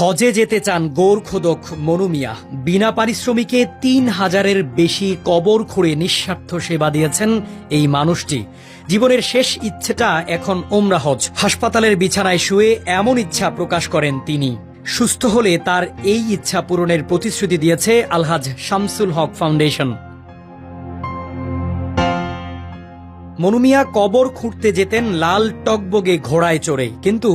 হজে যেতে চান গোরখোদক মনু মিয়া। বিনা পারিশ্রমিকে ৩,০০০-এর বেশি কবর খুঁড়ে নিঃস্বার্থ সেবা দিয়েছেন এই মানুষটি। জীবনের শেষ ইচ্ছেটা এখন ওমরা হজ। হাসপাতালের বিছানায় শুয়ে এমন ইচ্ছা প্রকাশ করেন তিনি। সুস্থ হলে তার এই ইচ্ছা পূরণের প্রতিশ্রুতি দিয়েছে আলহাজ শামসুল হক ফাউন্ডেশন। মনু মিয়া কবর খুঁড়তে যেতেন লাল টগবগে ঘোড়ায় চড়ে, কিন্তু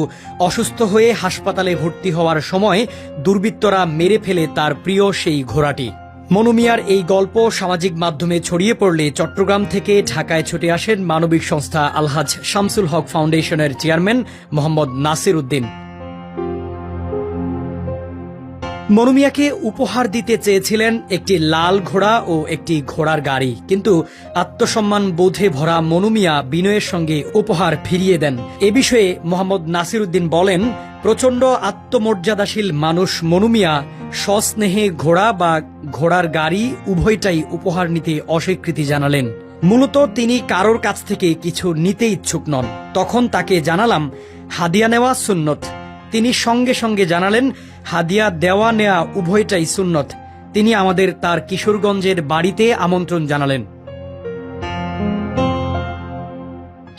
অসুস্থ হয়ে হাসপাতালে ভর্তি হওয়ার সময় দুর্বৃত্তরা মেরে ফেলে তার প্রিয় সেই ঘোড়াটি। মনু মিয়ার এই গল্প সামাজিক মাধ্যমে ছড়িয়ে পড়লে চট্টগ্রাম থেকে ঢাকায় ছুটে আসেন মানবিক সংস্থা আলহাজ শামসুল হক ফাউন্ডেশনের চেয়ারম্যান মোহাম্মদ নাসির উদ্দিন। মনু মিয়াকে উপহার দিতে চেয়েছিলেন একটি লাল ঘোড়া ও একটি ঘোড়ার গাড়ি, কিন্তু আত্মসম্মান বোধে ভরা মনু মিয়া বিনয়ের সঙ্গে উপহার ফিরিয়ে দেন। এ বিষয়ে মোহাম্মদ নাসির উদ্দিন বলেন, প্রচণ্ড আত্মমর্যাদাশীল মানুষ মনু মিয়া সস্নেহে ঘোড়া বা ঘোড়ার গাড়ি উভয়টাই উপহার নিতে অস্বীকৃতি জানালেন। মূলত তিনি কারোর কাছ থেকে কিছু নিতে ইচ্ছুক নন। তখন তাকে জানালাম হাদিয়া নেওয়া সুন্নত। তিনি সঙ্গে সঙ্গে জানালেন হাদিয়া দেওয়া নেওয়া উভয়টাই সুন্নত। তিনি আমাদের তার কিশোরগঞ্জের বাড়িতে আমন্ত্রণ জানালেন।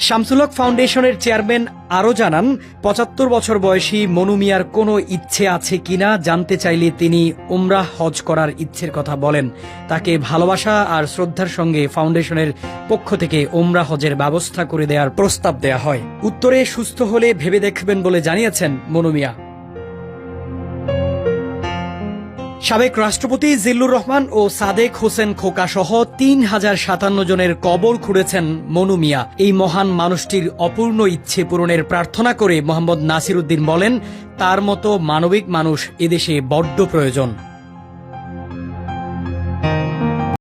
শামসুল হক ফাউন্ডেশনের চেয়ারম্যান আরও জানান, ৭৫ বছর বয়সী মনু মিয়ার কোনো ইচ্ছে আছে কিনা জানতে চাইলে তিনি উমরাহ হজ করার ইচ্ছের কথা বলেন। তাকে ভালোবাসা আর শ্রদ্ধার সঙ্গে ফাউন্ডেশনের পক্ষ থেকে উমরাহ হজের ব্যবস্থা করে দেওয়ার প্রস্তাব দেয়া হয়। উত্তরে সুস্থ হলে ভেবে দেখবেন বলে জানিয়েছেন মনু মিয়া। সাবেক রাষ্ট্রপতি জিল্লুর রহমান ও সাদেক হোসেন খোকা সহ ৩,০৫৭ জনের কবর খুঁড়েছেন মনু মিয়া। এই মহান মানুষটির অপূর্ণ ইচ্ছে পূরণের প্রার্থনা করে মোহাম্মদ নাসির উদ্দিন বলেন, তার মতো মানবিক মানুষ এদেশে বড্ড প্রয়োজন।